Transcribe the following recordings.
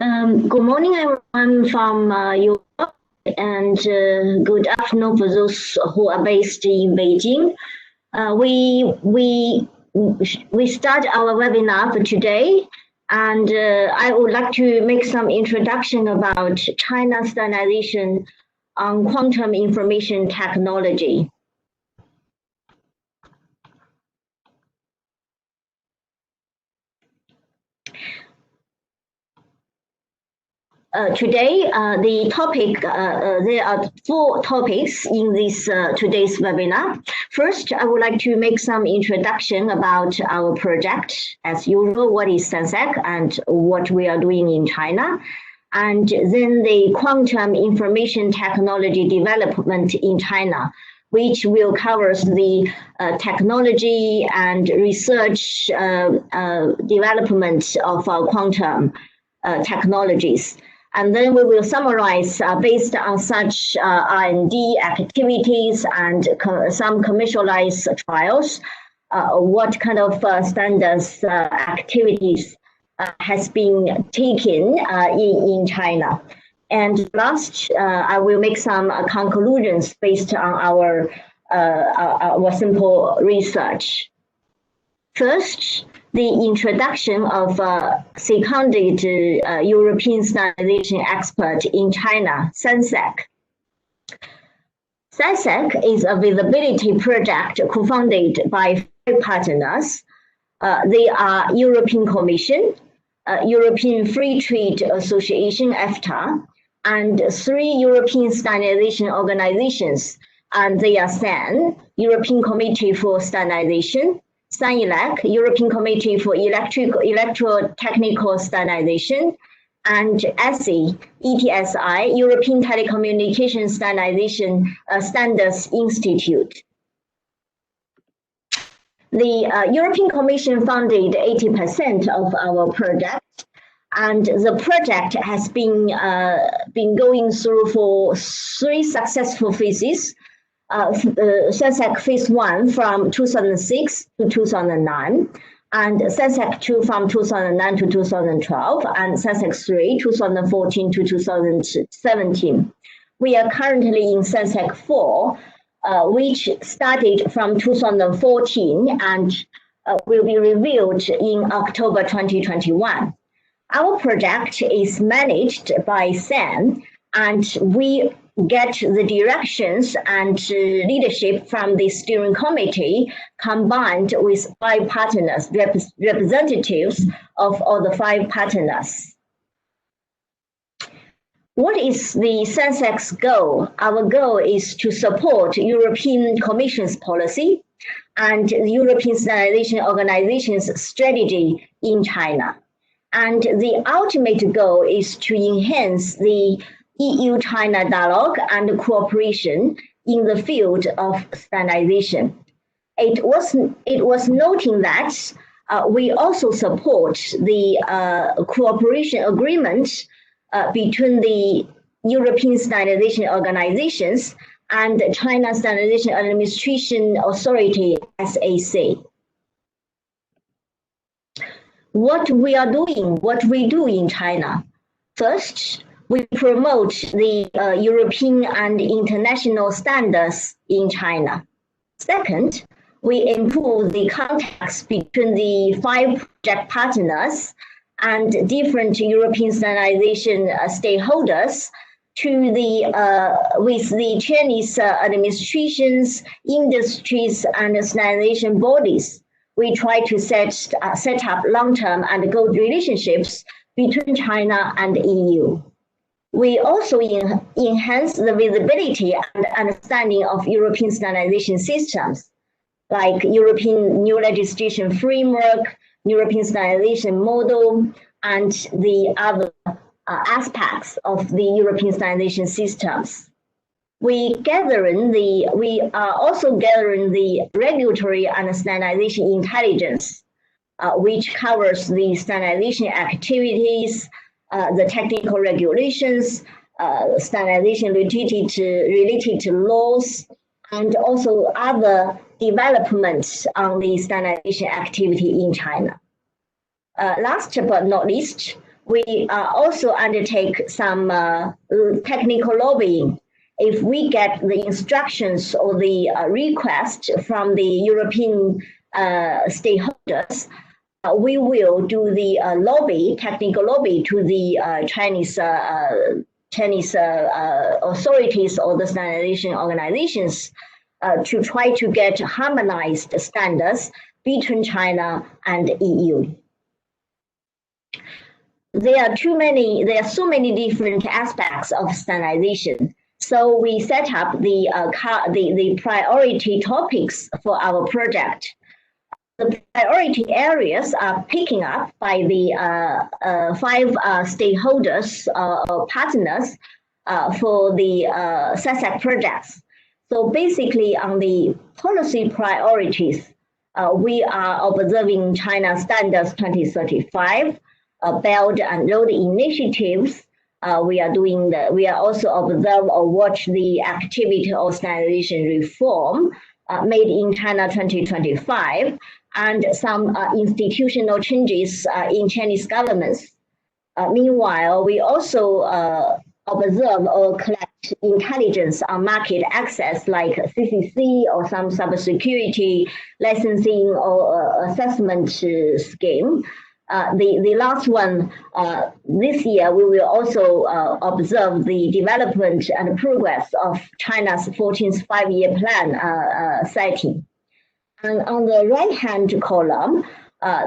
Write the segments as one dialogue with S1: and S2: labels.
S1: Good morning, everyone from Europe, and good afternoon for those who are based in Beijing. We start our webinar for today, and I would like to make some introduction about China standardization on quantum information technology. Today, the topic, there are 4 topics in this today's webinar. First, I would like to make some introduction about our project. As usual, what is SANSEC and what we are doing in China. And then the quantum information technology development in China, which will cover the technology and research development of quantum technologies. And then we will summarize based on such R&D activities and some commercialized trials, what kind of standards activities has been taken in China. And last, I will make some conclusions based on our simple research. First, the introduction of seconded European standardization expert in China, SANSEC. SANSEC is a visibility project co-funded by 5 partners. They are European Commission, European Free Trade Association, EFTA, and 3 European standardization organizations, and they are SAN, European Committee for Standardization, SANELEC, European Committee for Electrotechnical Standardization, and ETSI, ETSI, European Telecommunication Standardization Standards Institute. The European Commission funded 80% of our project, and the project has been going through for 3 successful phases. SANSEC Phase 1 from 2006 to 2009, and SANSEC 2 from 2009 to 2012, and SANSEC 3 2014 to 2017. We are currently in SANSEC 4, which started from 2014 and will be reviewed in October 2021. Our project is managed by SAN, and we get the directions and leadership from the steering committee combined with 5 partners, representatives of all the 5 partners. What is the SANSEC's goal? Our goal is to support European Commission's policy and the European Standardization Organization's strategy in China. And the ultimate goal is to enhance the EU-China dialogue and cooperation in the field of standardization. It was noting that we also support the cooperation agreement between the European Standardization Organizations and China Standardization Administration Authority, SAC. What we do in China. First, we promote the European and international standards in China. Second, we improve the contacts between the 5 project partners and different European standardization stakeholders to with the Chinese administrations, industries, and standardization bodies. We try to set up long-term and good relationships between China and EU. We also enhance the visibility and understanding of European standardization systems, like European new legislation framework, European standardization model, and the other aspects of the European standardization systems. We are also gathering the regulatory and standardization intelligence, which covers the standardization activities, the technical regulations, standardization related to laws, and also other developments on the standardization activity in China. Last but not least, we also undertake some technical lobbying. If we get the instructions or the request from the European stakeholders, we will do the technical lobby to the Chinese authorities or the standardization organizations to try to get harmonized standards between China and EU. There are so many different aspects of standardization. So we set up the priority topics for our project. The priority areas are picking up by the 5 stakeholders or partners for the SASAC projects. So basically on the policy priorities, we are observing China Standards 2035, Belt and Road initiatives. We are also observe or watch the activity of standardization reform made in China 2025 and some institutional changes in Chinese governments. Meanwhile, we also observe or collect intelligence on market access like CCC or some cybersecurity licensing or assessment scheme. The last one, this year, we will also observe the development and progress of China's 14th five-year plan setting. And on the right-hand column,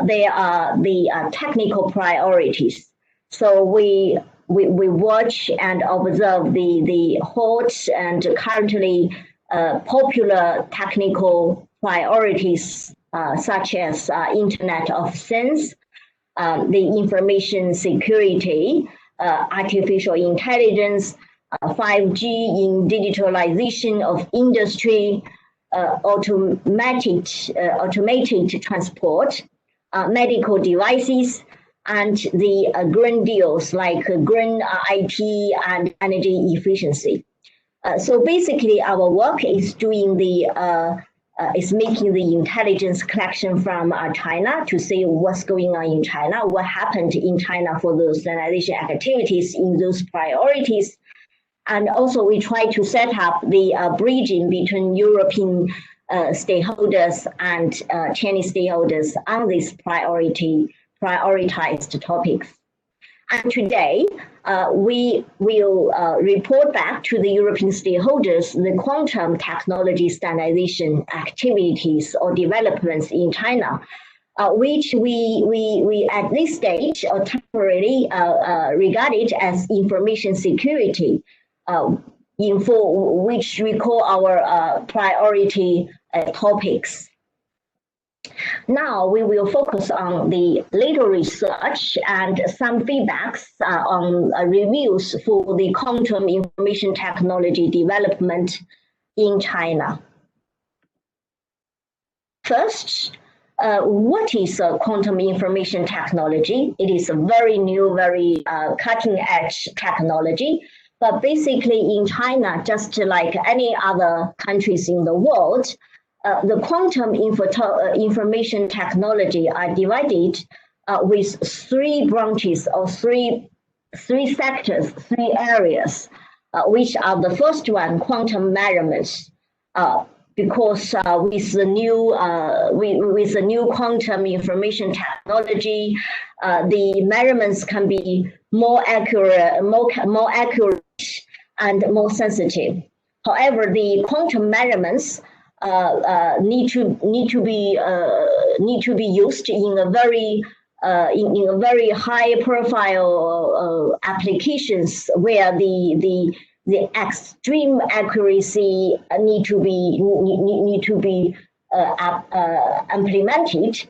S1: there are the technical priorities. So we watch and observe the hot and currently popular technical priorities such as Internet of Things, the information security, artificial intelligence, 5G in digitalization of industry, automated transport, medical devices, and the green deals like green IT and energy efficiency. So basically, our work is making the intelligence collection from China to see what's going on in China, what happened in China for those standardization activities in those priorities. And also we try to set up the bridging between European stakeholders and Chinese stakeholders on these prioritized topics. And today, we will report back to the European stakeholders the quantum technology standardization activities or developments in China, which we at this stage are temporarily regarded as information security, which we call our priority topics. Now we will focus on the little research and some feedbacks on reviews for the quantum information technology development in China. First, what is quantum information technology? It is a very new, very cutting edge technology. But basically in China, just like any other countries in the world, the quantum information technology are divided with 3 branches or three sectors, 3 areas, which are the first one, quantum measurements. Because with the new quantum information technology, the measurements can be more accurate and more sensitive. However, the quantum measurements need to be used in a very high profile applications where the extreme accuracy need to be implemented.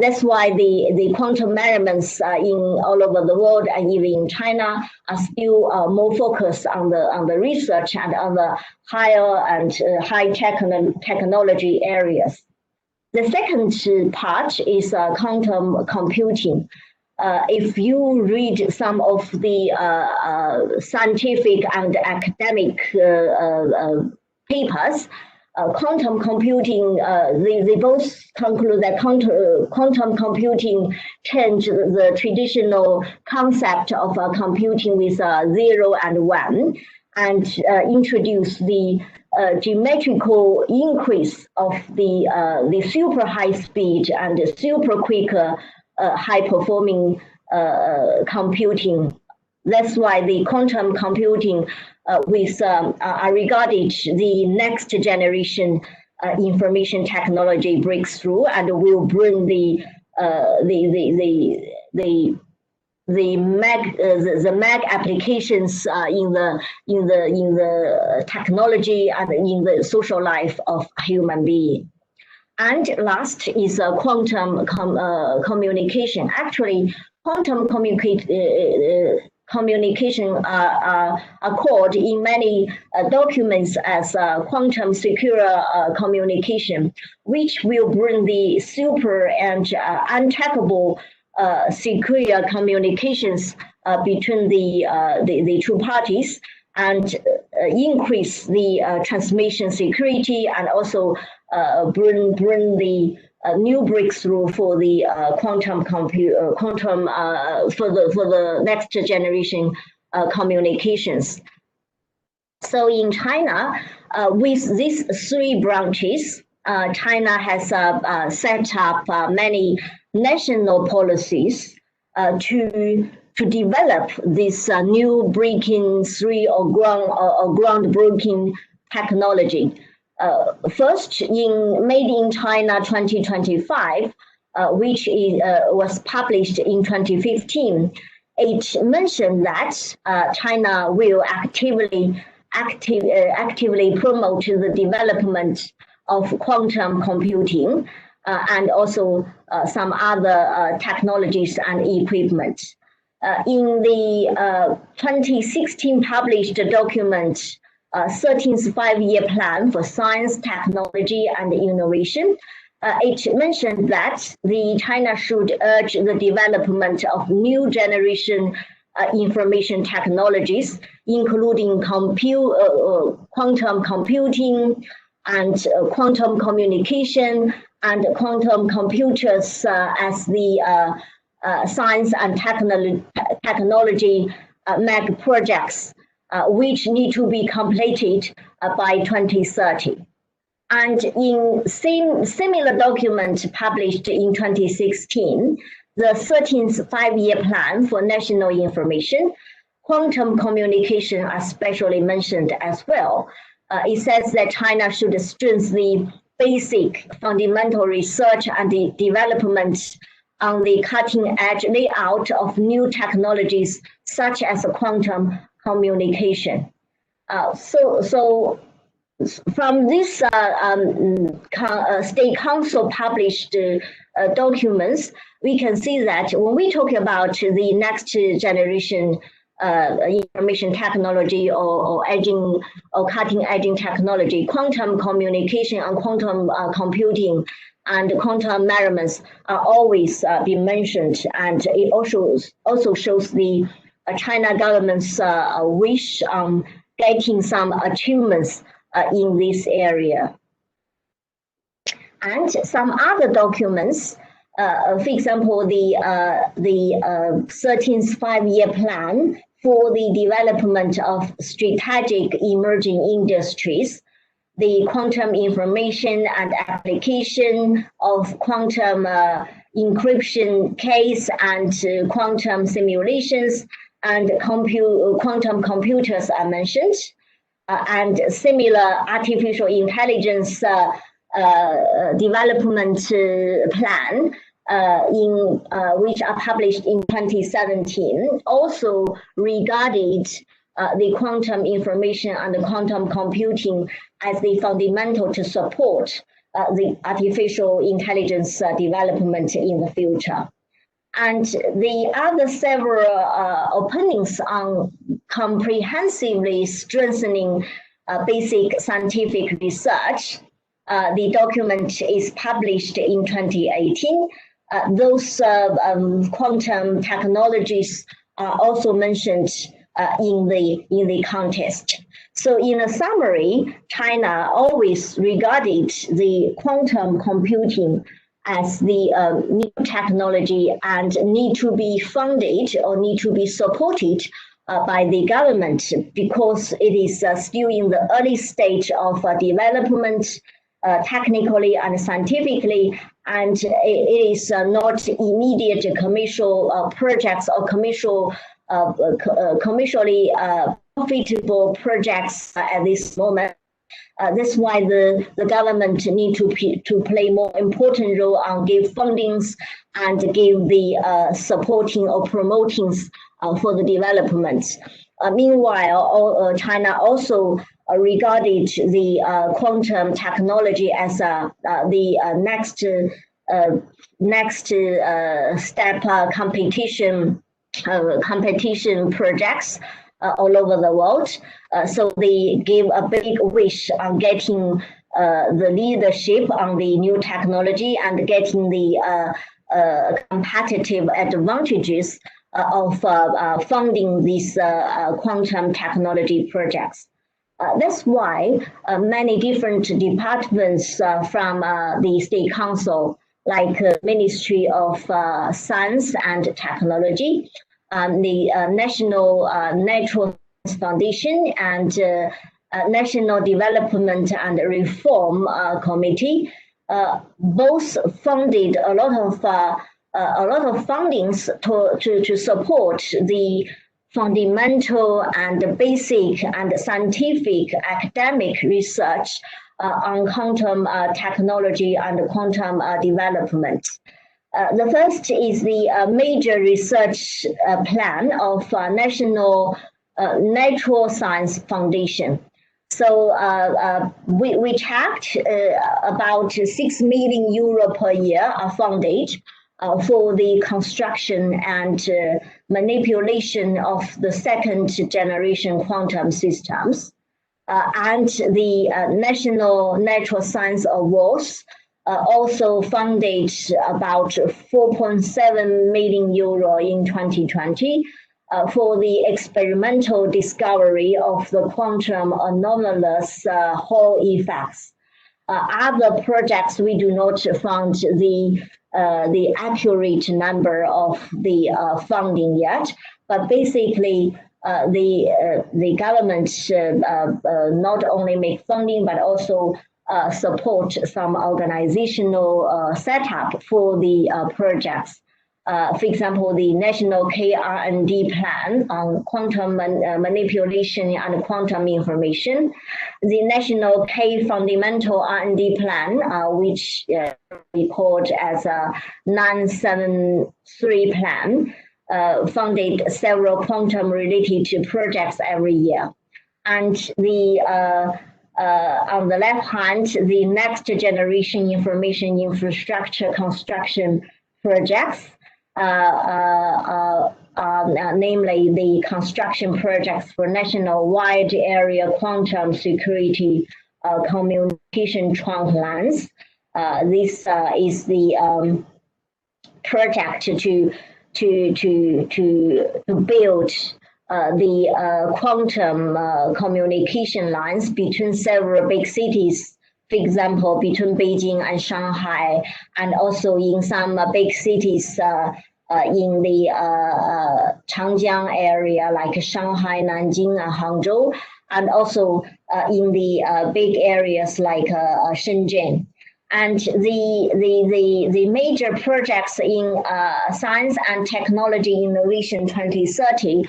S1: That's why the quantum measurements in all over the world and even in China are still more focused on the research and on the higher and high technology areas. The second part is quantum computing. If you read some of the scientific and academic papers, quantum computing, they both conclude that quantum computing changed the traditional concept of computing with 0 and 1, and introduced the geometrical increase of the super high speed and super quick high performing computing. That's why the quantum computing are regarded the next generation information technology breakthrough, and will bring the mag applications in the technology and in the social life of human being. And last is quantum communication. Actually, quantum communication are called in many documents as quantum secure communication, which will bring the super and untrackable secure communications between the two parties, and increase the transmission security, and also bring the new breakthrough for the quantum for the next generation communications. So in China, with these 3 branches, China has set up many national policies to develop this new breaking through or groundbreaking technology. First, Made in China 2025, which was published in 2015, it mentioned that China will actively promote the development of quantum computing and also some other technologies and equipment. In the 2016 published document, 13th Five-Year Plan for Science, Technology and Innovation, it mentioned that China should urge the development of new generation information technologies, including quantum computing and quantum communication and quantum computers as the science and technology mega projects, which need to be completed by 2030. And in similar document published in 2016, the 13th Five-Year Plan for National Information, quantum communication are specially mentioned as well. It says that China should strengthen the basic fundamental research and the development on the cutting-edge layout of new technologies such as quantum communication. So from this State Council published documents, we can see that when we talk about the next generation information technology or edging or cutting edge technology, quantum communication and quantum computing and quantum measurements are always being mentioned, and it also shows the China government's wish on getting some achievements in this area. And some other documents, for example, the 13th Five-Year Plan for the development of strategic emerging industries, the quantum information and application of quantum encryption case and quantum simulations and quantum computers are mentioned, and similar artificial intelligence development plan which are published in 2017 also regarded the quantum information and the quantum computing as the fundamental to support the artificial intelligence development in the future. And the other several opinions on comprehensively strengthening basic scientific research, the document is published in 2018. Those quantum technologies are also mentioned in the contest. So in a summary, China always regarded the quantum computing as the new technology and need to be funded or need to be supported by the government because it is still in the early stage of development technically and scientifically, and it is not immediate commercial projects or commercially profitable projects at this moment. That's why the government need to play more important role on give fundings and give the supporting or promoting for the development. Meanwhile, China also regarded the quantum technology as the next step competition projects all over the world. So they gave a big wish on getting the leadership on the new technology and getting the competitive advantages of funding these quantum technology projects. That's why many different departments from the State Council, like Ministry of Science and Technology, the National Natural Foundation and National Development and Reform Committee, both funded a lot of fundings to support the fundamental and basic and scientific academic research on quantum technology and quantum development. The first is the major research plan of National Natural Science Foundation. So we checked about 6 million euro per year are funded for the construction and manipulation of the second generation quantum systems. And the National Natural Science Awards also funded about 4.7 million euro in 2020 for the experimental discovery of the quantum anomalous Hall effects. Other projects, we do not fund the accurate number of the funding yet, but basically the government not only make funding but also support some organizational setup for the projects. For example, the National K-R&D Plan on quantum manipulation and quantum information, the National K Fundamental R&D Plan, which we called as a 973 plan, funded several quantum-related projects every year. And the on the left hand, the next generation information infrastructure construction projects, namely the construction projects for national wide area quantum security communication trunk lines. This is the project to build the quantum communication lines between several big cities. For example, between Beijing and Shanghai, and also in some big cities in the Changjiang area, like Shanghai, Nanjing, and Hangzhou, and also in the big areas like Shenzhen. And the major projects in Science and Technology Innovation 2030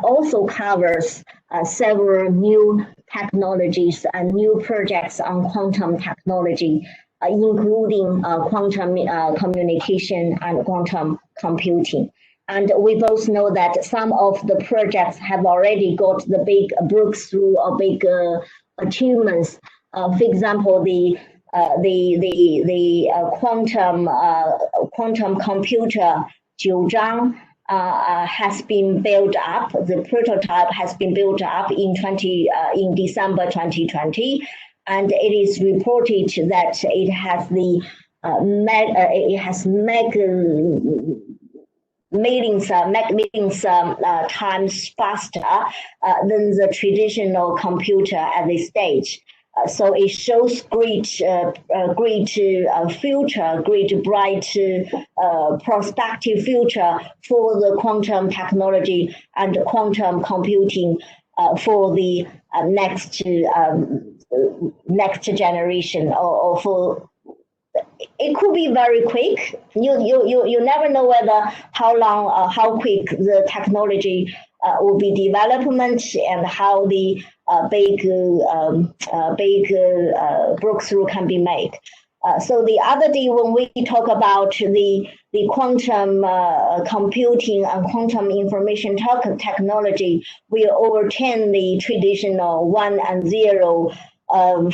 S1: also covers several new technologies and new projects on quantum technology, including quantum communication and quantum computing. And we both know that some of the projects have already got the big breakthrough or big achievements. For example, the quantum computer Jiuzhang has been built up. The prototype has been built up in December 2020, and it is reported that it has the make meetings times faster than the traditional computer at this stage. So it shows great future, great bright prospective future for the quantum technology and quantum computing for the next generation, or for. It could be very quick. You never know whether how long, how quick the technology will be development, and how the big breakthrough can be made. So the other day when we talk about the quantum computing and quantum information technology, we overturn the traditional 1 and 0. The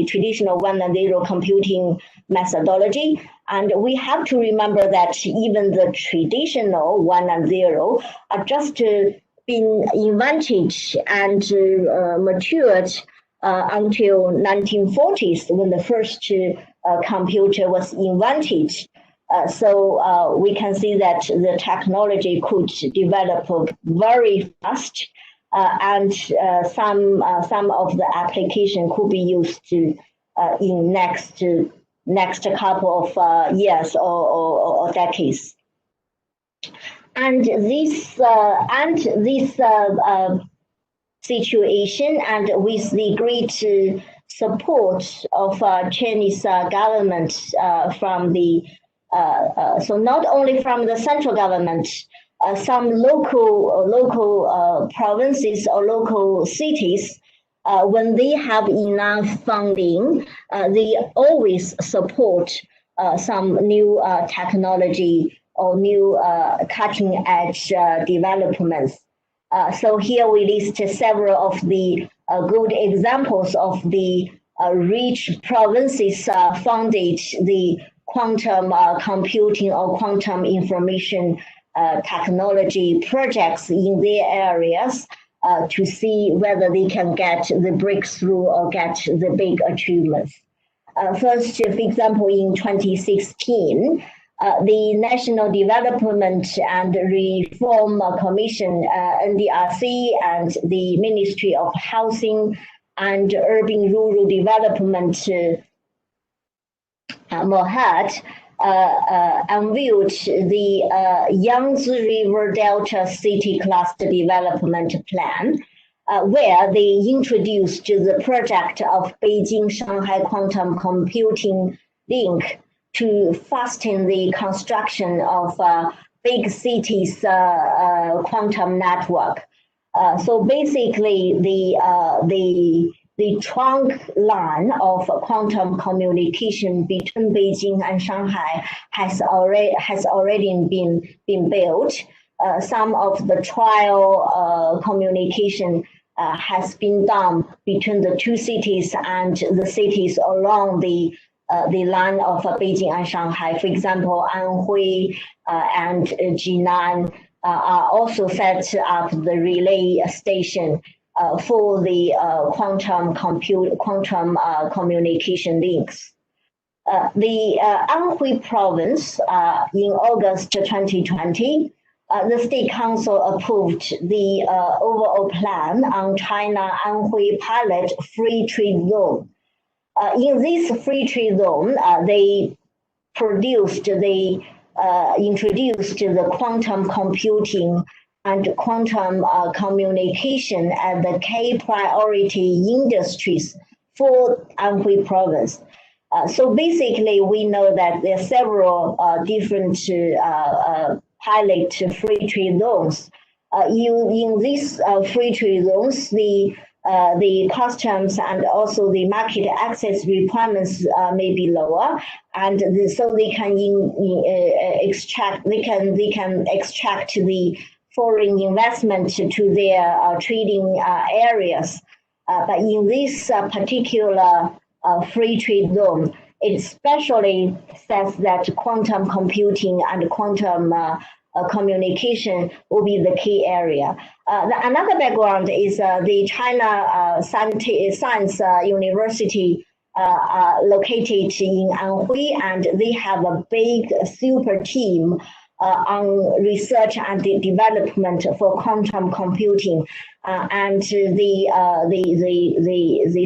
S1: traditional 1 and 0 computing methodology. And we have to remember that even the traditional 1 and 0 are just been invented and matured until 1940s, when the first computer was invented. So we can see that the technology could develop very fast. And some of the application could be used to in next couple of years or decades. And this situation, and with the great support of Chinese government from the so not only from the central government. Some local provinces or local cities, when they have enough funding, they always support some new technology or new cutting-edge developments. So here we list several of the good examples of the rich provinces funded the quantum computing or quantum information technology projects in their areas to see whether they can get the breakthrough or get the big achievements. First, for example, in 2016, the National Development and Reform Commission, NDRC, and the Ministry of Housing and Urban Rural Development, MOHAD, unveiled the Yangtze River Delta City Cluster Development Plan, where they introduced the project of Beijing-Shanghai Quantum Computing Link to fasten the construction of big cities' quantum network. So basically, the trunk line of quantum communication between Beijing and Shanghai has already been built. Some of the trial communication has been done between the two cities and the cities along the line of Beijing and Shanghai. For example, Anhui and Jinan are also set up the relay station for the quantum communication links. The Anhui province, in August 2020, the State Council approved the overall plan on China Anhui pilot free trade zone. In this free trade zone, they introduced the quantum computing and quantum communication as the key priority industries for Anhui province. So basically, we know that there are several different pilot free trade zones. In these free trade zones, the customs and also the market access requirements may be lower, and so they can extract the foreign investment to their trading areas. But in this particular free trade zone, it especially says that quantum computing and quantum communication will be the key area. Another background is the China Science University located in Anhui, and they have a big super team on research and development for quantum computing, and the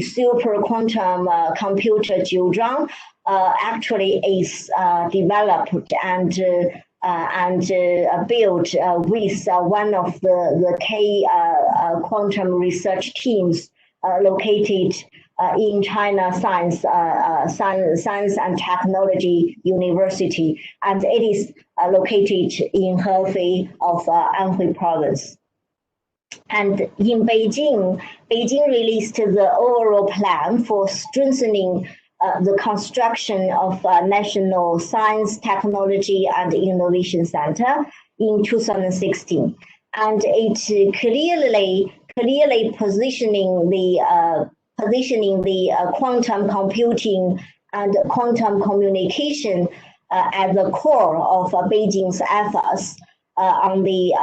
S1: super quantum computer Jiuzhang actually is developed and built with one of the key quantum research teams located in China Science and Technology University, and it is located in Hefei of Anhui Province. And in Beijing, Beijing released the overall plan for strengthening the construction of National Science, Technology and Innovation Center in 2016, and it clearly positioning the quantum computing and quantum communication at the core of Beijing's efforts on the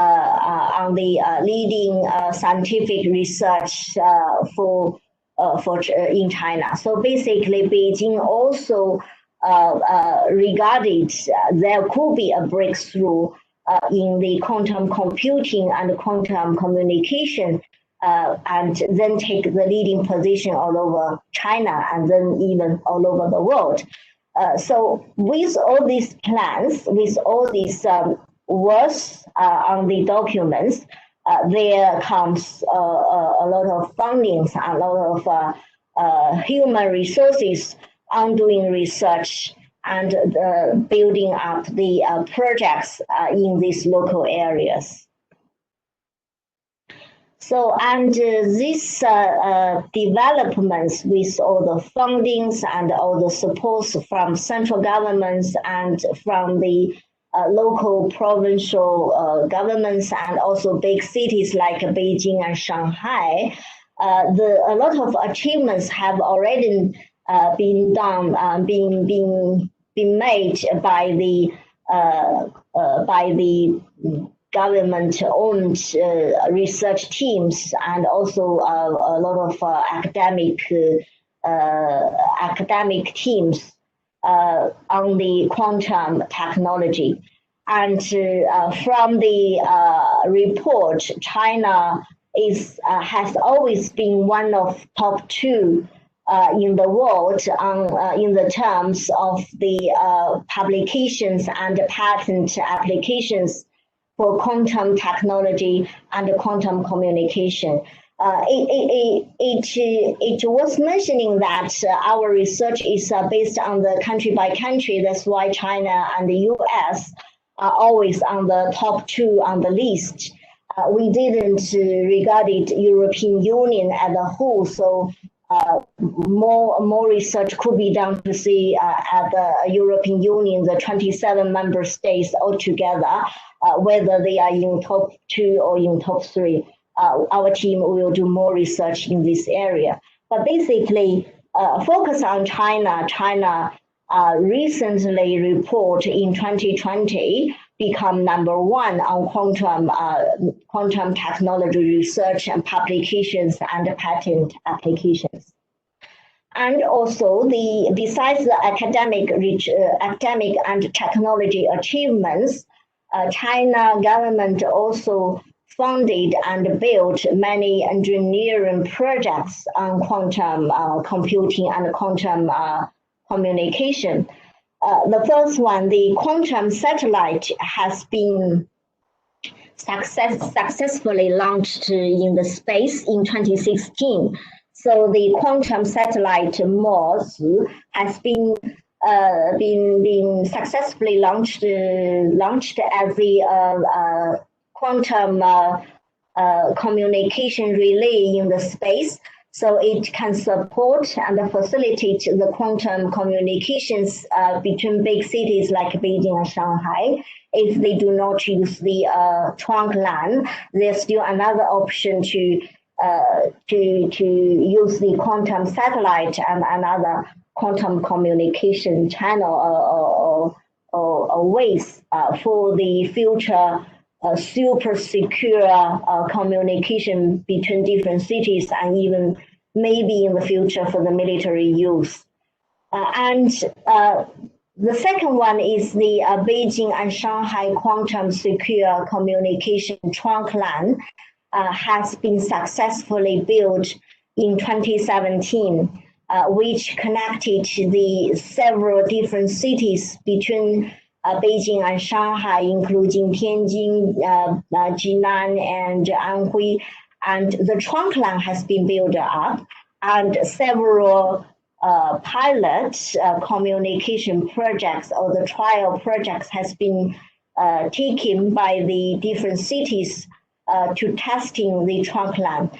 S1: leading scientific research in China. So basically, Beijing also regarded there could be a breakthrough in the quantum computing and quantum communication, and then take the leading position all over China and then even all over the world. So with all these plans, with all these words on the documents, there comes a lot of fundings, a lot of human resources on doing research and building up the projects in these local areas. So, and these developments with all the fundings and all the supports from central governments and from the local provincial governments and also big cities like Beijing and Shanghai, a lot of achievements have already been done, been made by the government-owned research teams and also a lot of academic teams on the quantum technology. And from the report, China has always been one of top two in the world in the terms of the publications and patent applications for quantum technology and quantum communication. It was mentioning that our research is based on the country by country. That's why China and the US are always on the top two on the list. We didn't regard it European Union as a whole, so more research could be done to see at the European Union, the 27 member states altogether, whether they are in top two or in top three. Our team will do more research in this area. But basically, focus on China. China recently report in 2020 become number one on quantum technology research and publications and patent applications. And also, besides the academic and technology achievements, China government also funded and built many engineering projects on quantum computing and quantum communication. The first one, the quantum satellite, has been successfully launched in the space in 2016. So the quantum satellite MOS has been successfully launched as the quantum communication relay in the space. So it can support and facilitate the quantum communications between big cities like Beijing and Shanghai. If they do not use the trunk line, there's still another option to use the quantum satellite and another quantum communication channel or ways for the future super secure communication between different cities, and even maybe in the future for the military use. And the second one is the Beijing and Shanghai Quantum Secure Communication Trunk line has been successfully built in 2017, which connected the several different cities between Beijing and Shanghai, including Tianjin, Jinan, and Anhui. And the trunk line has been built up, and several pilot communication projects or the trial projects has been taken by the different cities to testing the trunk line.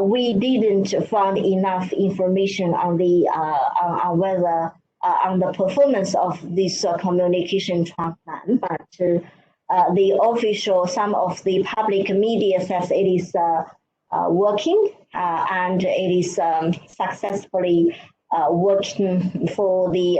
S1: We didn't find enough information on the on whether on the performance of this communication trunk line, but the official, some of the public media says it is working and it is successfully working for the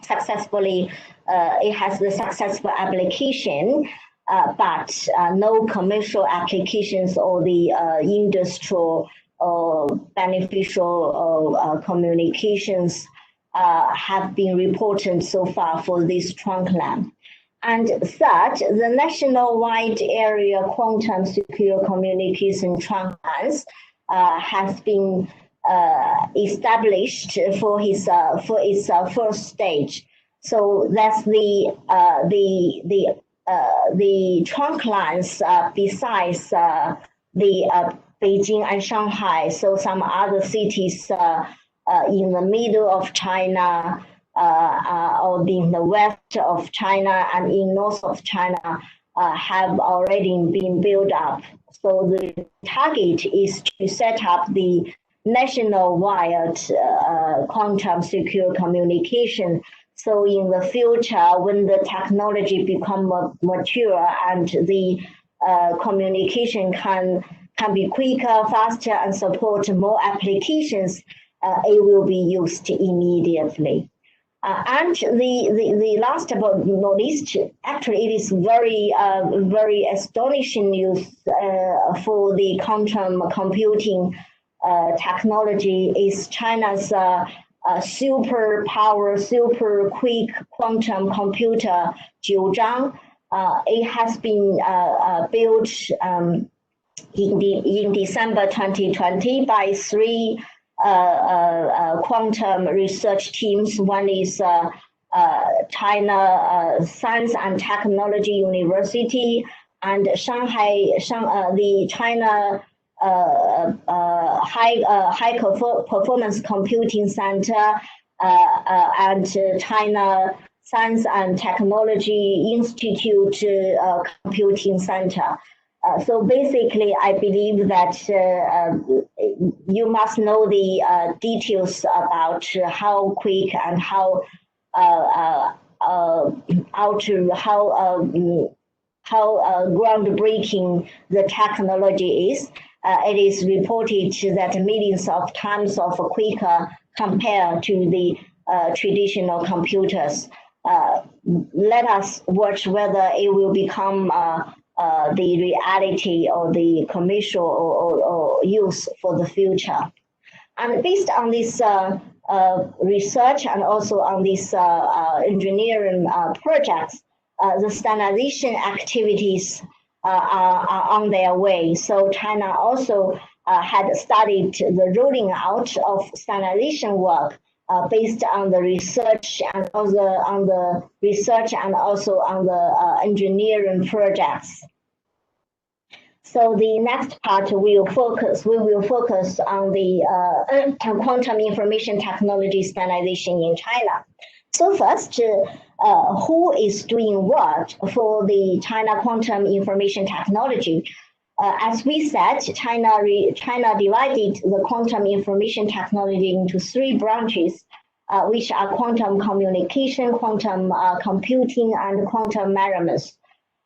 S1: successfully. It has the successful application. But no commercial applications or the industrial or beneficial communications have been reported so far for this trunk line. And third, the national-wide area quantum secure communication trunk lines has been established for its first stage. So that's the trunk lines besides the Beijing and Shanghai, so some other cities in the middle of China or in the west of China and in north of China have already been built up. So the target is to set up the national-wide quantum secure communication. So in the future, when the technology become mature and the communication can be quicker, faster, and support more applications, it will be used immediately. And the last but not least, actually, it is very astonishing news for the quantum computing technology is China's super quick quantum computer Jiuzhang. It has been built in December 2020 by three quantum research teams. One is China Science and Technology University and the China High Performance Computing Center and China Science and Technology Institute Computing Center. So basically, I believe that you must know the details about how quick and how groundbreaking the technology is. It is reported that millions of times of quicker compared to the traditional computers. Let us watch whether it will become the reality or the commercial or use for the future. And based on this research and also on these engineering projects, the standardization activities are on their way. So China also had started the rolling out of standardization work based on the research and also on the engineering projects. So the next part we will focus on the quantum information technology standardization in China. So first, who is doing what for the China quantum information technology? As we said, China divided the quantum information technology into three branches, which are quantum communication, quantum computing, and quantum measurements.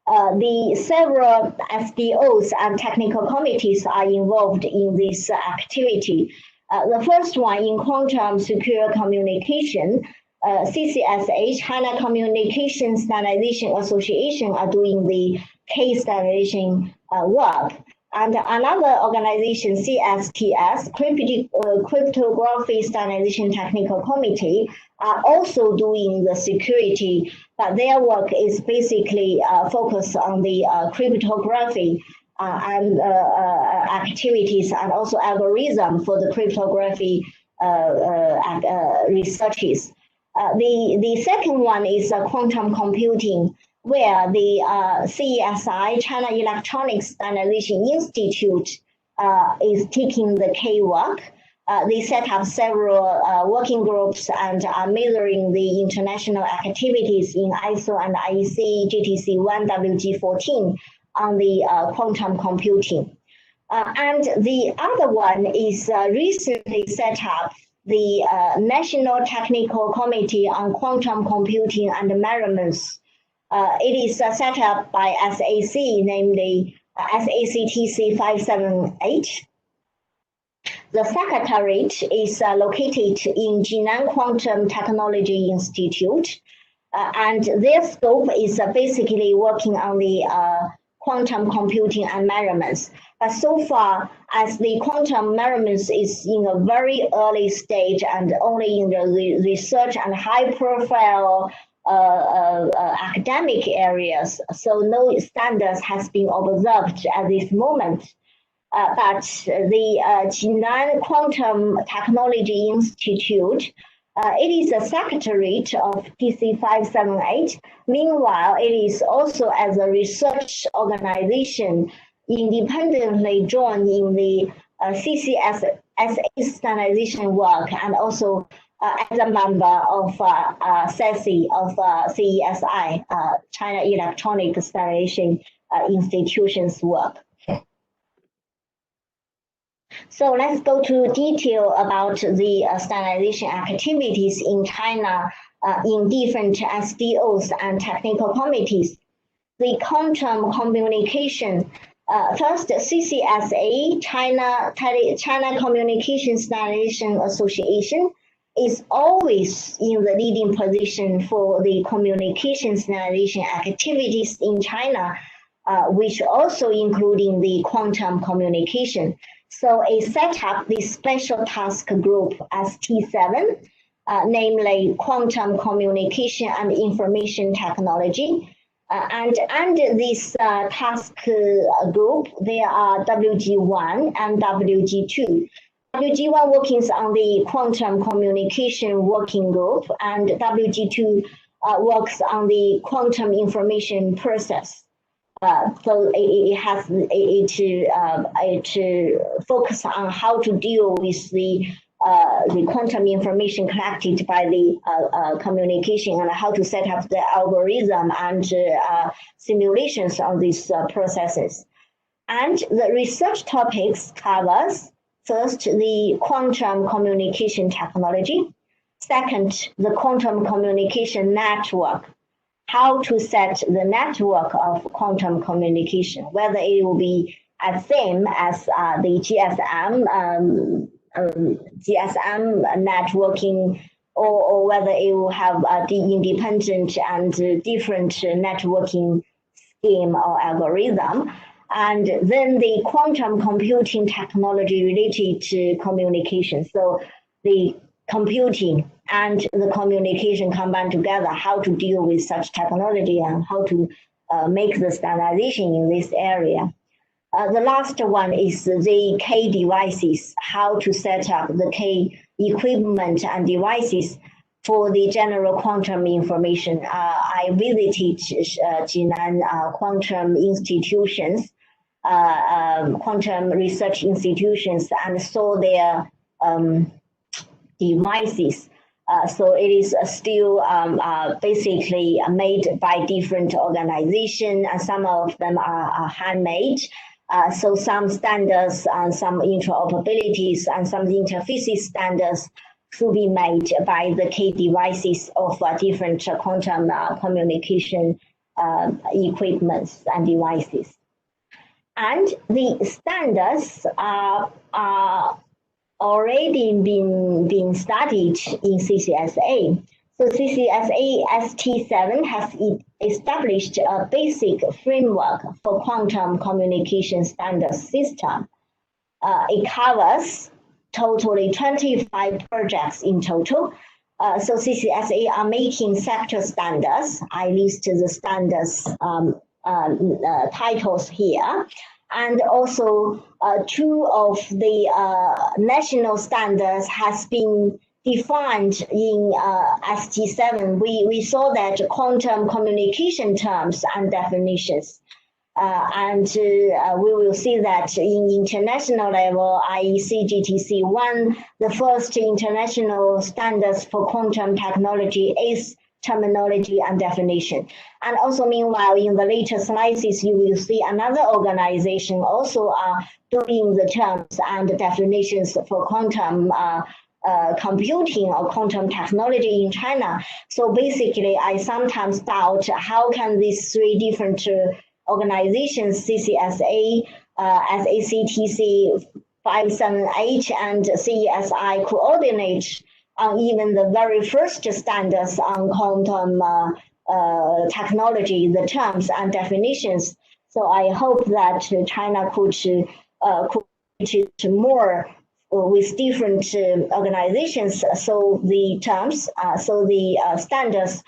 S1: The several FDOs and technical committees are involved in this activity. The first one in quantum secure communication, CCSA, China Communication Standardization Association, are doing the case standardization work. And another organization, CSTS, Cryptography Standardization Technical Committee, are also doing the security, but their work is basically focused on the cryptography and activities and also algorithm for the cryptography researches. The second one is quantum computing, where the CESI, China Electronics Standardization Institute, is taking the key work. They set up several working groups and are measuring the international activities in ISO and IEC GTC1 WG14 on the quantum computing. And the other one is recently set up the National Technical Committee on Quantum Computing and Measurements. It is set up by SAC, namely SACTC 578. The secretariat is located in Jinan Quantum Technology Institute, and their scope is basically working on the quantum computing and measurements. But so far, as the quantum measurements is in a very early stage and only in the research and high-profile academic areas, so no standards has been observed at this moment. But the Jinan Quantum Technology Institute, it is a secretariat of TC 578. Meanwhile, it is also as a research organization independently joined in the CCSA standardization work and also as a member of CESI, of CESI, China Electronic Standardization Institution's work. So let's go to detail about the standardization activities in China in different SDOs and technical committees. The quantum communication, first CCSA, China Communication Standardization Association, is always in the leading position for the communication standardization activities in China, which also including the quantum communication. So it set up this special task group as T7, namely Quantum Communication and Information Technology. And under this task group, there are WG1 and WG2. WG1 works on the Quantum Communication Working Group, and WG2 works on the Quantum Information Process. So it focus on how to deal with the quantum information collected by the communication and how to set up the algorithm and simulations on these processes. And the research topics covers first the quantum communication technology, second the quantum communication network, how to set the network of quantum communication, whether it will be as same as the GSM networking, or whether it will have the independent and different networking scheme or algorithm. And then the quantum computing technology related to communication. So the computing and the communication combined together, how to deal with such technology and how to make the standardization in this area. The last one is the K devices, how to set up the K equipment and devices for the general quantum information. I visited Jinan quantum institutions, quantum research institutions, and saw their devices. So it is still basically made by different organizations, and some of them are handmade. So some standards and some interoperabilities and some interfaces standards should be made by the key devices of different quantum communication equipments and devices. And the standards are already been studied in CCSA. So CCSA ST7 has established a basic framework for quantum communication standard system. It covers totally 25 projects in total. So CCSA are making sector standards. I list the standards titles here. And also 2 of the national standards has been defined in ST7. We saw that quantum communication terms and definitions. We will see that in international level, i.e. GTC 1, the first international standards for quantum technology is terminology and definition. And also meanwhile, in the later slides, you will see another organization also doing the terms and definitions for quantum computing or quantum technology in China. So basically, I sometimes doubt how can these 3 different organizations, CCSA, SACTC 578, and CESI coordinate on even the very first standards on quantum technology, the terms and definitions. So I hope that China could more with different organizations, so the terms, so the standards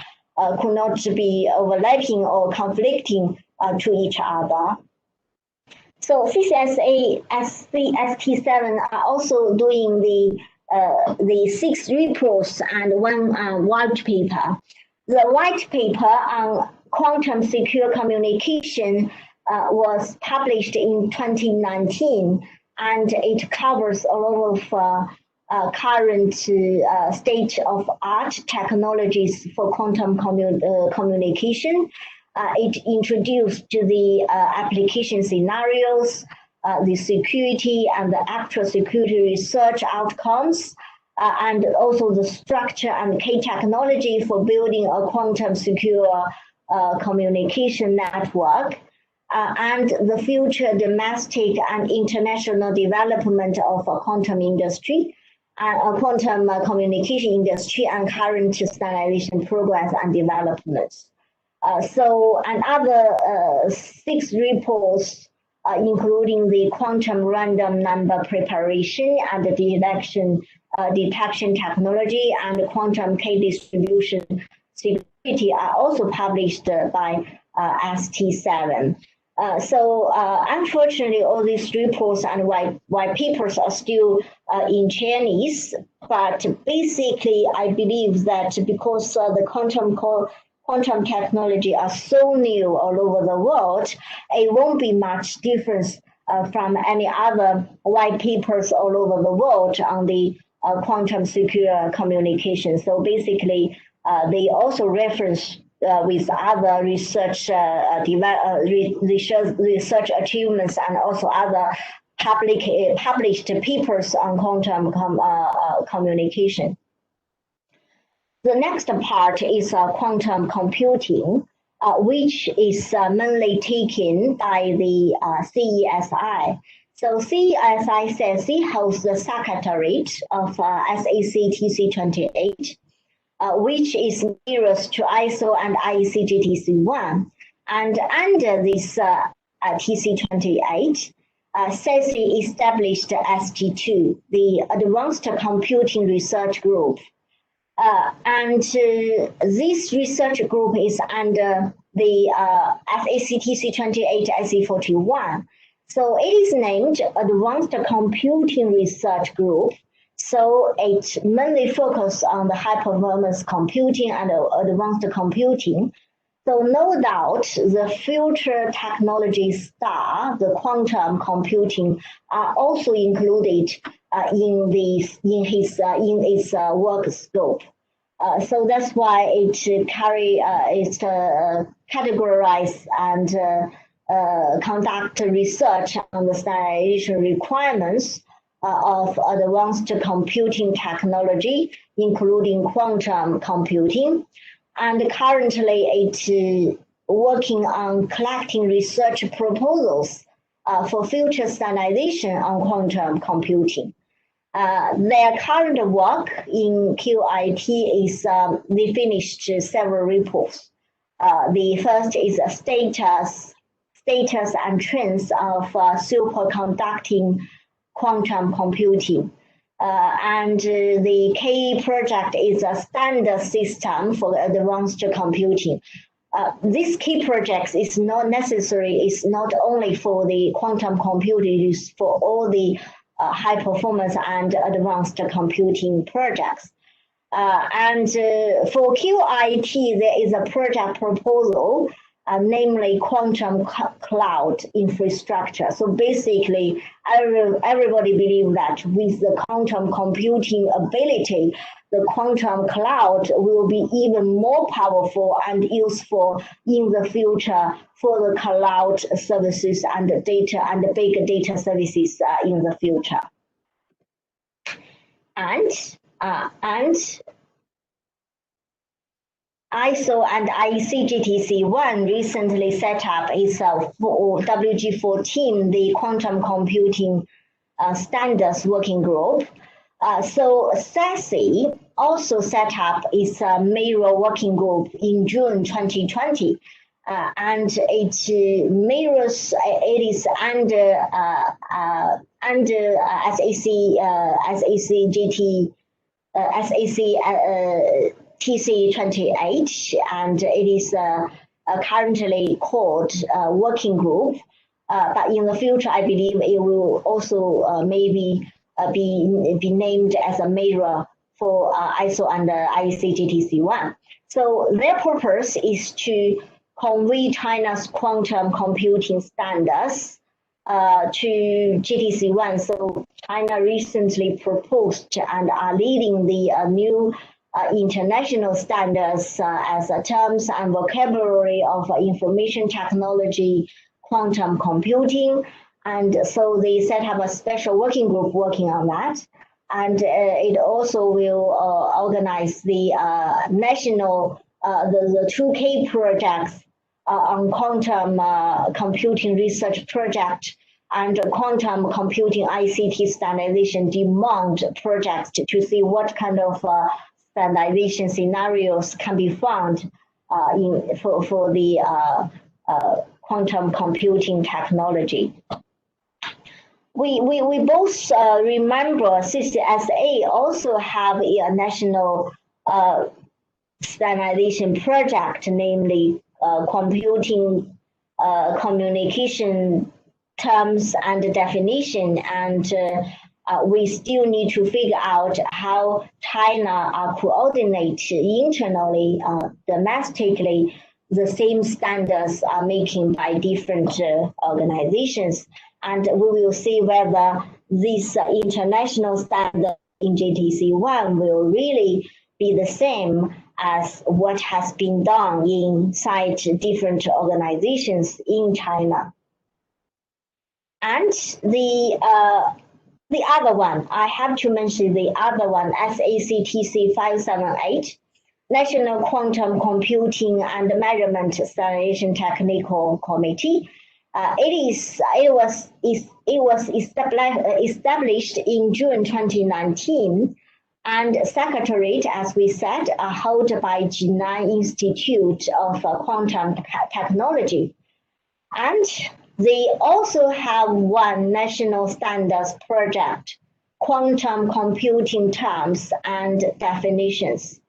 S1: could not be overlapping or conflicting to each other. So CCSA, ST7 are also doing the 6 reports and 1 white paper. The white paper on quantum secure communication was published in 2019, and it covers a lot of current state-of-art technologies for quantum communication. It introduced the application scenarios, the security and the actual security research outcomes, and also the structure and key technology for building a quantum secure communication network, and the future domestic and international development of a quantum industry, quantum communication industry, and current standardization progress and developments. So another 6 reports, including the quantum random number preparation and the detection technology and quantum key distribution security, are also published by ST7. Unfortunately, all these reports and white papers are still in Chinese, but basically I believe that because the quantum technology are so new all over the world, it won't be much difference from any other white papers all over the world on the quantum secure communication. So basically, they also reference with other research achievements and also other published papers on quantum communication. The next part is quantum computing, which is mainly taken by the CESI. So CESI holds the secretariat of SACTC 28, which is nearest to ISO and IEC GTC 1. And under this TC28, SACI established ST2, the Advanced Computing Research Group. This research group is under the SACTC 28 SE41. So it is named Advanced Computing Research Group. So it mainly focuses on the high performance computing and advanced computing. So no doubt the future technology star, the quantum computing, are also included in its work scope. So that's why it it's categorized and conduct research on the standardization requirements of advanced computing technology, including quantum computing. And currently it's working on collecting research proposals for future standardization on quantum computing. Their current work in QIT is they finished several reports. The first is a status and trends of superconducting quantum computing. The key project is a standard system for advanced computing. This key project is not necessary, it's not only for the quantum computing, it's for all the high performance and advanced computing projects. For QIT, there is a project proposal, namely quantum cloud infrastructure. So basically, everybody believes that with the quantum computing ability, the quantum cloud will be even more powerful and useful in the future for the cloud services and data and big data services in the future. And ISO and IEC/GTC1 recently set up its WG14, the Quantum Computing Standards Working Group. So SASE also set up its mirror working group in June 2020, and it mirrors. It is under SAC TC28, and it is currently called working group. But in the future, I believe it will also maybe be named as a mirror for ISO and IEC/GTC1. So their purpose is to convey China's quantum computing standards to GTC1. So China recently proposed and are leading the new international standards as terms and vocabulary of information technology, quantum computing. And so they set up a special working group working on that. And it also will organize the national, the 2K projects on quantum computing research project and quantum computing ICT standardization demand projects to see what kind of standardization scenarios can be found for the quantum computing technology. We both remember CCSA also have a national standardization project, namely computing communication terms and definition, and we still need to figure out how China coordinates internally, domestically, the same standards are making by different organizations. And we will see whether this international standard in GTC1 will really be the same as what has been done inside different organizations in China. And the other one, I have to mention the other one, SACTC 578, National Quantum Computing and Measurement Standardization Technical Committee. It was established in June 2019, and secretariat, as we said, are held by Jinan Institute of Quantum Technology. And they also have one national standards project, quantum computing terms and definitions.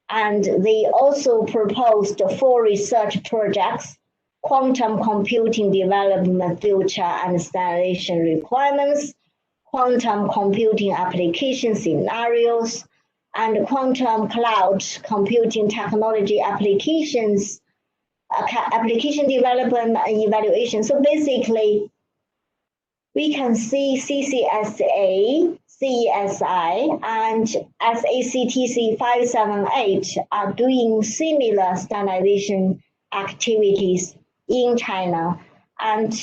S1: And they also proposed 4 research projects, quantum computing development future and standardization requirements, quantum computing application scenarios, and quantum cloud computing technology applications, application development and evaluation. So basically, we can see CCSA, CESI, and SACTC 578 are doing similar standardization activities in China, and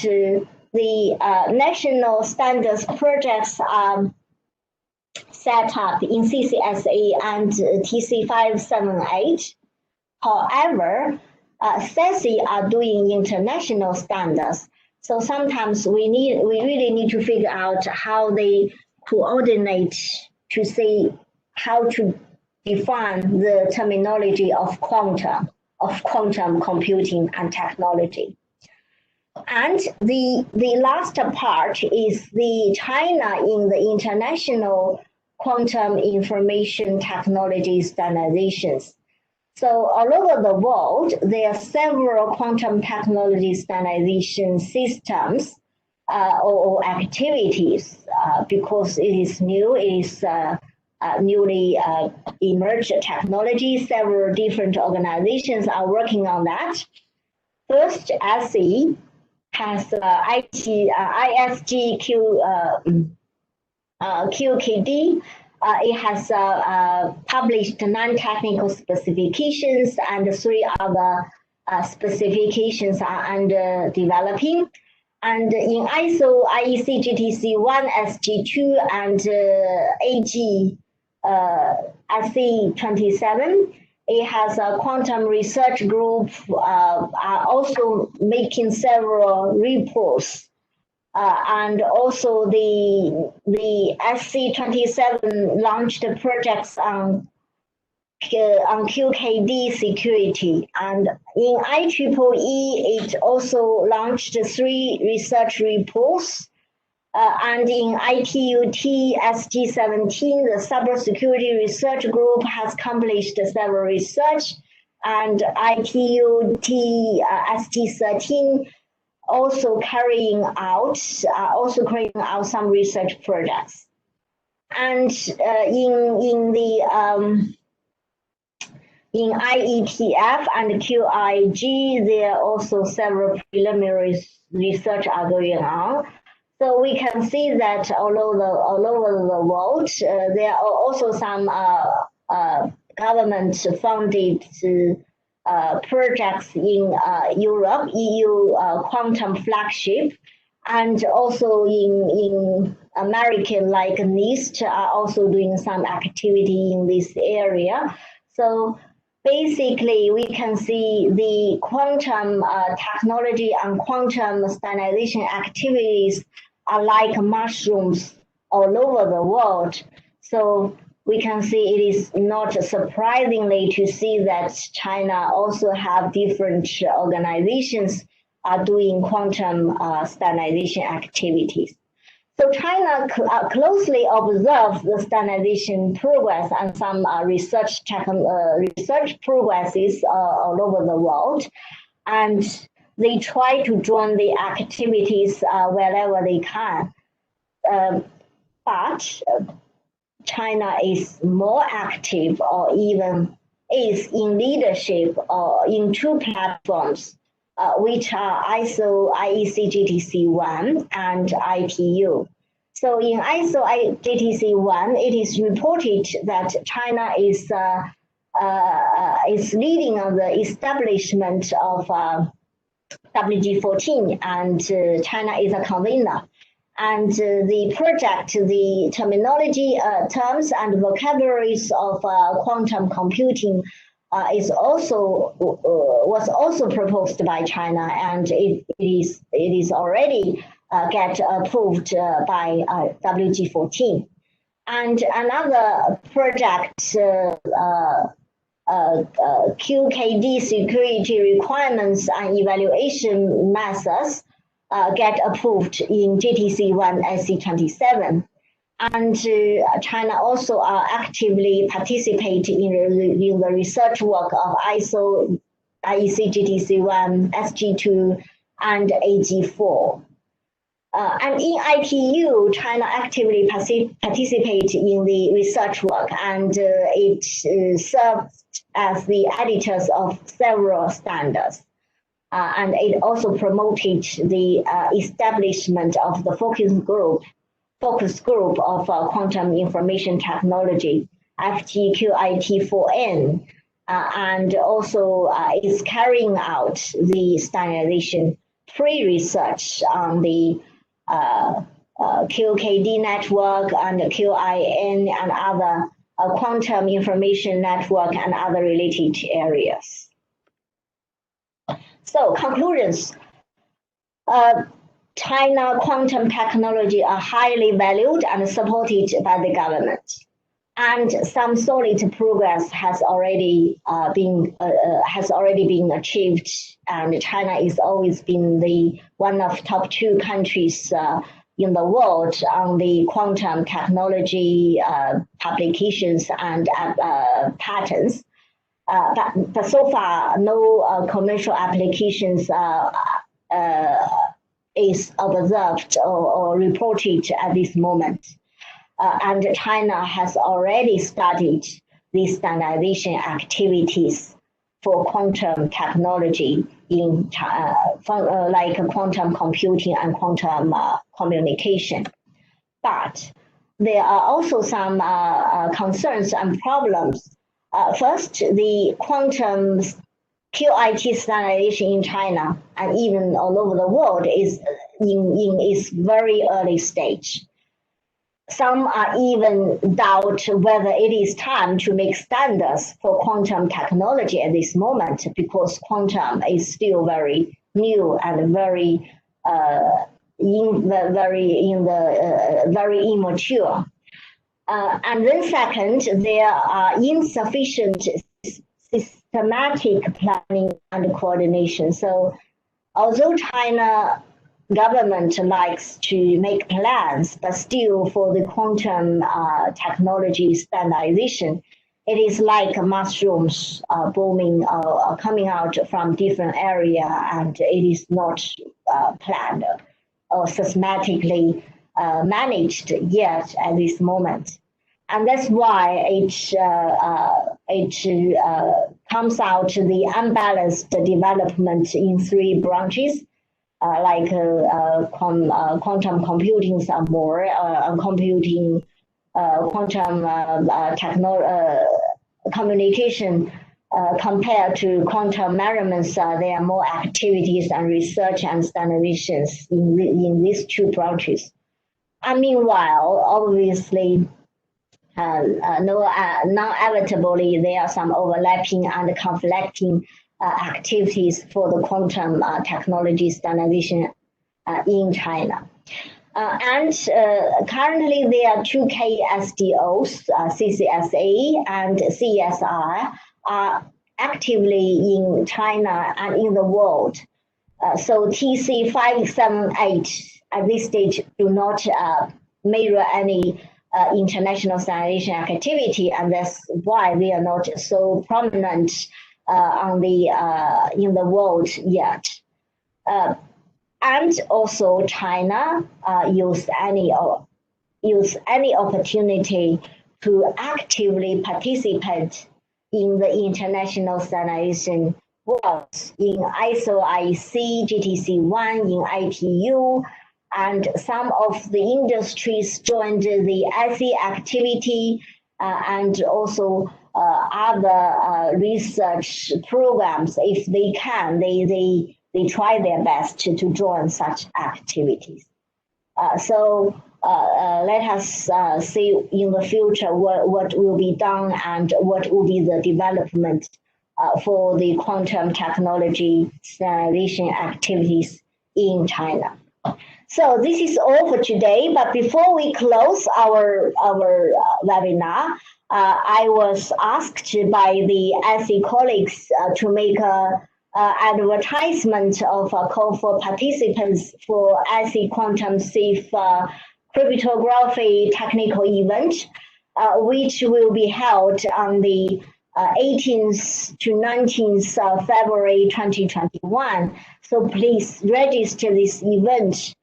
S1: the national standards projects are set up in CCSA and TC 578. However, SASE are doing international standards. So sometimes we really need to figure out how they coordinate to see how to define the terminology of quantum computing and technology. And the last part is the China in the international quantum information technology standardizations. So all over the world, there are several quantum technology standardization systems or activities because it is new, it is newly emerged technology. Several different organizations are working on that. First, SE has ISG QKD. It has published non-technical specifications, and 3 other specifications are under developing. And in ISO IEC GTC 1, SG2, and AG SE 27, it has a quantum research group are also making several reports. And also the SC27 launched projects on QKD security. And in IEEE, it also launched 3 research reports. And in ITUT SG17, the cybersecurity research group has published several research. And ITUT SG13 also carrying out some research projects. And in IETF and QIG, there are also several preliminary research are going on. So we can see that all over the world, there are also some government-funded projects in Europe, EU quantum flagship, and also in American like NIST are also doing some activity in this area. So basically, we can see the quantum technology and quantum standardization activities are like mushrooms all over the world. So we can see it is not surprisingly to see that China also have different organizations are doing quantum standardization activities. So China closely observes the standardization progress and some research progresses all over the world, and they try to join the activities wherever they can. But China is more active or even is in leadership in 2 platforms, which are ISO IEC GTC 1 and ITU. So in ISO GTC 1, it is reported that China is leading on the establishment of WG14, and China is a convener. And the project, the terminology, terms, and vocabularies of quantum computing was also proposed by China, and it is already get approved by WG14. And another project, QKD security requirements and evaluation methods, get approved in GTC1 SC27. And China also actively participate in the research work of ISO, IEC GTC1, SG2, and AG4. And in ITU, China actively participates in the research work, and it serves as the editors of several standards. And it also promoted the establishment of the focus group of quantum information technology, FGQIT4N, and also is carrying out the standardization pre-research on the QKD network and QIN and other quantum information network and other related areas. So conclusions. China quantum technology are highly valued and supported by the government. And some solid progress has already been achieved, and China is always been the one of top 2 countries in the world on the quantum technology publications and patents. But so far, no commercial applications is observed or reported at this moment. And China has already started the standardization activities for quantum technology in like quantum computing and quantum communication. But there are also some concerns and problems. First, the quantum QIT standardization in China and even all over the world is in its very early stage. Some are even doubt whether it is time to make standards for quantum technology at this moment, because quantum is still very new and very immature. And then second, there are insufficient systematic planning and coordination. So although China government likes to make plans, but still for the quantum technology standardization, it is like mushrooms booming, coming out from different area, and it is not planned or systematically managed yet at this moment. And that's why it comes out the unbalanced development in 3 branches. Like quantum computing some more, computing, quantum communication compared to quantum measurements, there are more activities and research and standardizations in these 2 branches. And meanwhile, obviously, inevitably, there are some overlapping and conflicting activities for the quantum technology standardization in China. And currently there are 2 KSDOs, CCSA and CSR, are actively in China and in the world. So TC 578 at this stage do not measure any international standardization activity, and that's why they are not so prominent on the in the world yet. And also China use any opportunity to actively participate in the international standardization works in ISO IC, GTC1, in ITU, and some of the industries joined the IC activity and also other research programs. If they can, they try their best to join such activities. So let us see in the future what will be done and what will be the development for the quantum technology standardization activities in China. So this is all for today, but before we close our webinar, I was asked by the IC colleagues to make an advertisement of a call for participants for IC Quantum Safe Cryptography Technical Event, which will be held on the 18th to 19th of February 2021. So please register this event.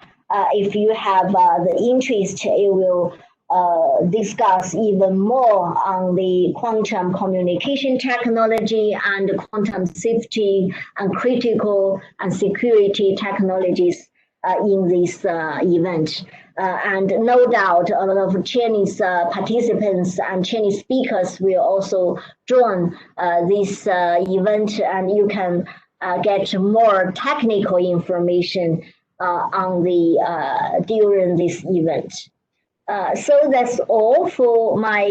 S1: If you have the interest, it will discuss even more on the quantum communication technology and quantum safety and critical and security technologies in this event. And no doubt a lot of Chinese participants and Chinese speakers will also join this event, and you can get more technical information on the during this event. So that's all for my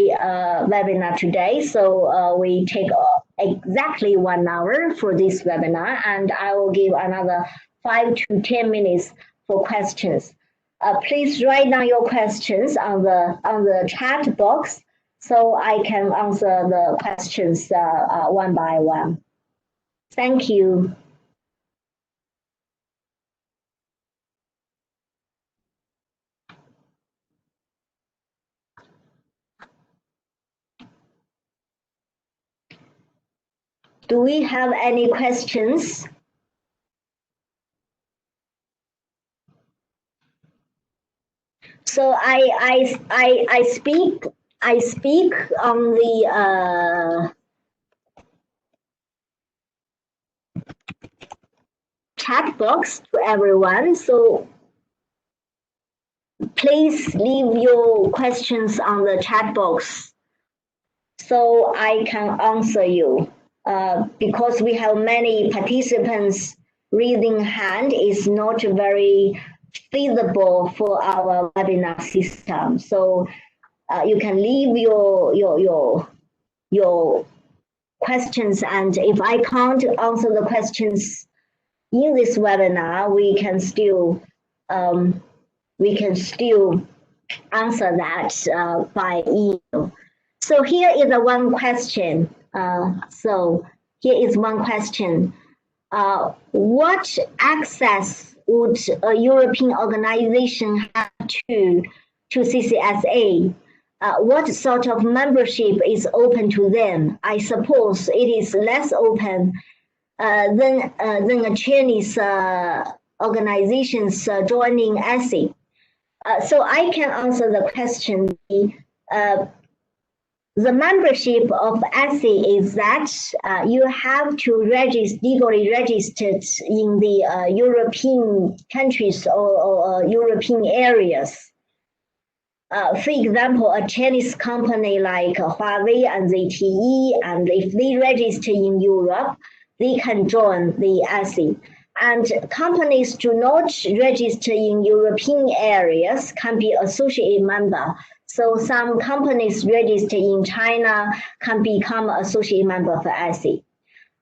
S1: webinar today. So we take exactly 1 hour for this webinar, and I will give another 5 to 10 minutes for questions. Please write down your questions on the chat box so I can answer the questions one by one. Thank you. Do we have any questions? So I speak on the chat box to everyone. So please leave your questions on the chat box so I can answer you. Because we have many participants, raising hand is not very feasible for our webinar system. So you can leave your questions, and if I can't answer the questions in this webinar, we can still answer that by email. So here is one question. Here is one question. What access would a European organization have to CCSA? What sort of membership is open to them? I suppose it is less open than a Chinese organizations joining ASI. So I can answer the question. The membership of ASI is that you have to legally registered in the European countries or European areas. For example, a Chinese company like Huawei and ZTE, and if they register in Europe, they can join the ASI. And companies do not register in European areas can be associate member. So some companies registered in China can become associate member for ASI.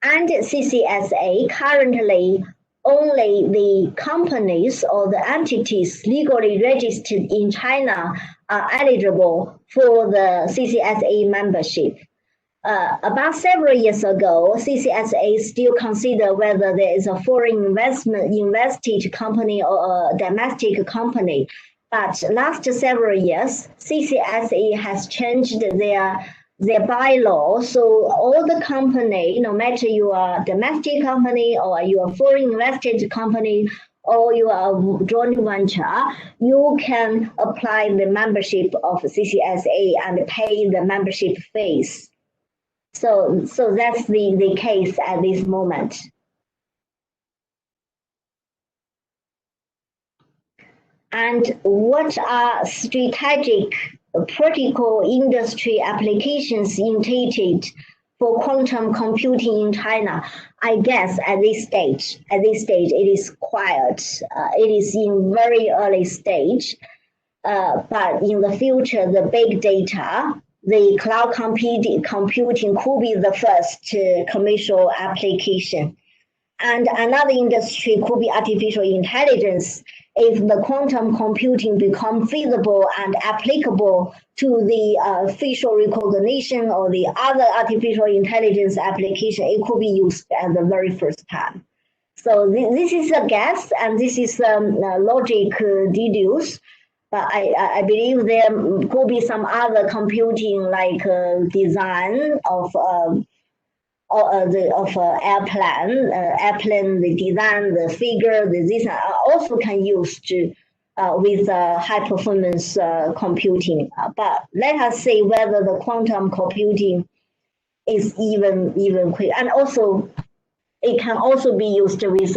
S1: And CCSA currently only the companies or the entities legally registered in China are eligible for the CCSA membership. About several years ago, CCSA still consider whether there is a foreign invested company or a domestic company. But last several years, CCSA has changed their bylaw. So all the company, no matter you are a domestic company or you are foreign invested company or you are a joint venture, you can apply the membership of CCSA and pay the membership fees. So that's the case at this moment. And what are strategic practical industry applications intended for quantum computing in China? I guess at this stage it is quiet. It is in very early stage. But in the future, the big data, the cloud computing could be the first commercial application. And another industry could be artificial intelligence. If the quantum computing become feasible and applicable to the facial recognition or the other artificial intelligence application, it could be used at the very first time. So this is a guess, and this is logic deduce. But I believe there could be some other computing like design of airplane, the design, the figure, this also can use to with high performance computing. But let us see whether the quantum computing is even quick, and also it can also be used with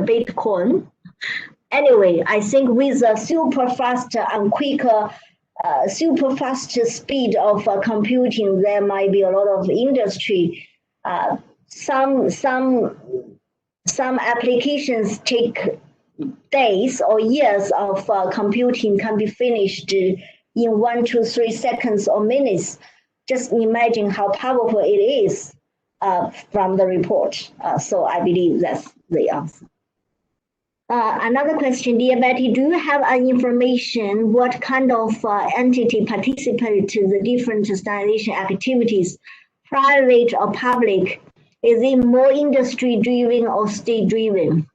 S1: Bitcoin. Anyway, I think with a super fast and quicker, super fast speed of computing, there might be a lot of industry. Some applications take days or years of computing can be finished in 1 to 3 seconds or minutes. Just imagine how powerful it is from the report. So I believe that's the answer. Another question, dear Betty, do you have information what kind of entity participate to the different standardization activities, private or public? Is it more industry driven or state driven?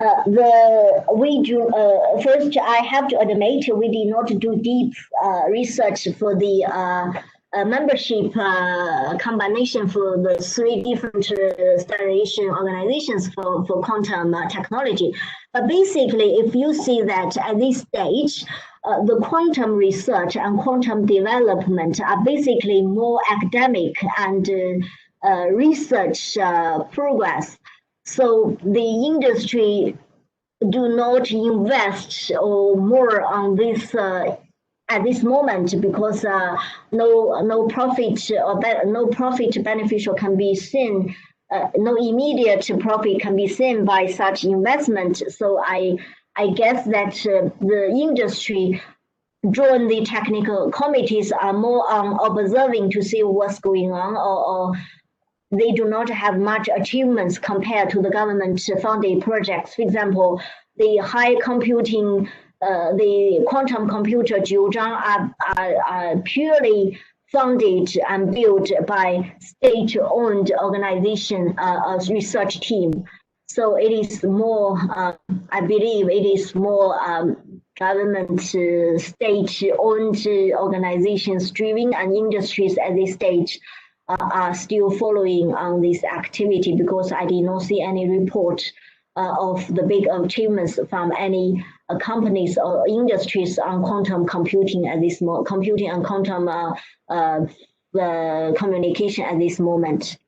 S1: First, I have to admit we did not do deep research for the membership combination for the three different standardization organizations for quantum technology. But basically, if you see that at this stage, the quantum research and quantum development are basically more academic and research progress. So the industry do not invest or more on this at this moment because no profit or no profit beneficial can be seen. No immediate profit can be seen by such investment. So I guess that the industry join the technical committees are more on observing to see what's going on, or they do not have much achievements compared to the government-funded projects. For example, the high computing, the quantum computer Jiuzhang are purely funded and built by state-owned organization, a research team. So it is more, I believe it is more government, state-owned organizations driven, and industries at this stage are still following on this activity because I did not see any report of the big achievements from any companies or industries on quantum computing at this moment, computing and quantum communication at this moment.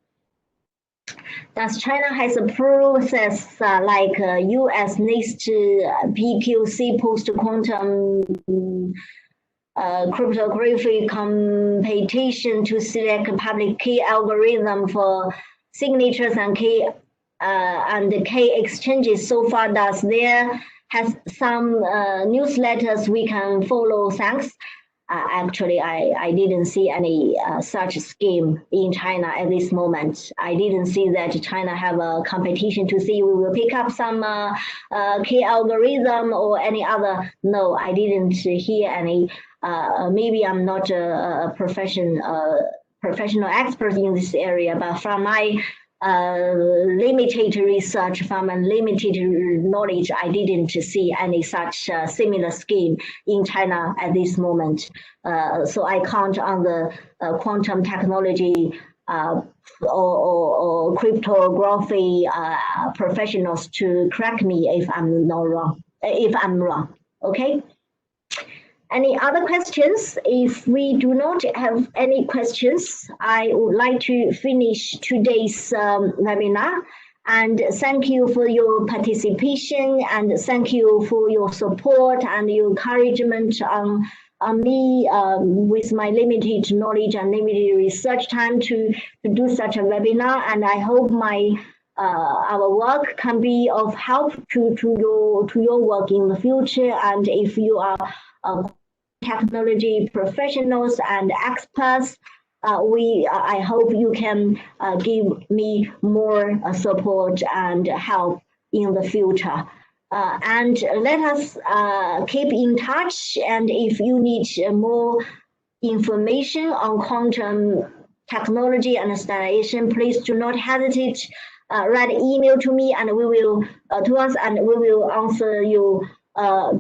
S1: Does China has a process like US NIST PQC post-quantum cryptography computation to select a public key algorithm for signatures and key exchanges? So far, does there has some newsletters we can follow? Thanks. Actually, I didn't see any such scheme in China at this moment. I didn't see that China have a competition to see we will pick up some key algorithm or any other. No, I didn't hear any. Maybe I'm not a professional expert in this area, but from my limited research, from a limited knowledge, I didn't see any such similar scheme in China at this moment. So I count on the quantum technology or cryptography professionals to correct me if I'm not wrong. If I'm wrong, okay. Any other questions? If we do not have any questions, I would like to finish today's webinar. And thank you for your participation, and thank you for your support and your encouragement on me with my limited knowledge and limited research time to do such a webinar. And I hope our work can be of help to your work in the future. And if you are technology professionals and experts, I hope you can give me more support and help in the future. And let us keep in touch. And if you need more information on quantum technology and standardization, please do not hesitate. Write an email to me, and we will to us, and we will answer you.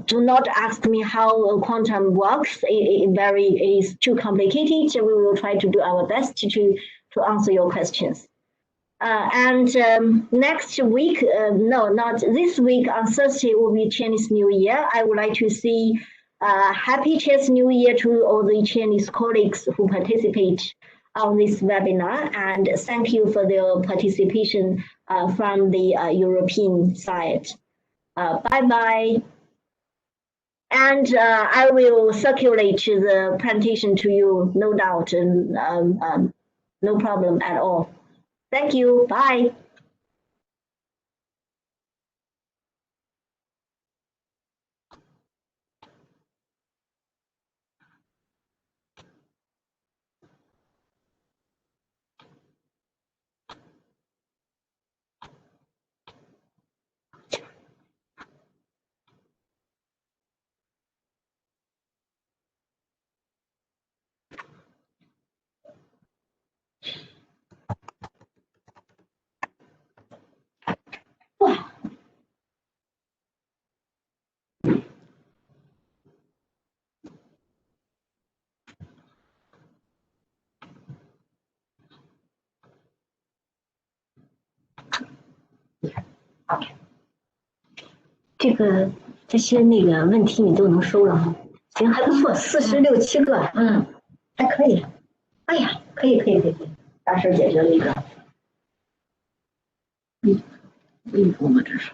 S1: Do not ask me how quantum works. It is too complicated. We will try to do our best to answer your questions. And next week, no, not this week, on Thursday will be Chinese New Year. I would like to see Happy Chinese New Year to all the Chinese colleagues who participate on this webinar, and thank you for their participation from the European side. Bye-bye. And I will circulate the presentation to you, no doubt, and no problem at all. Thank you. Bye.
S2: 这些问题你都能收了哈，行，还不错，46、7个，还可以。哎呀，可以，大事解决了一个。我们这是。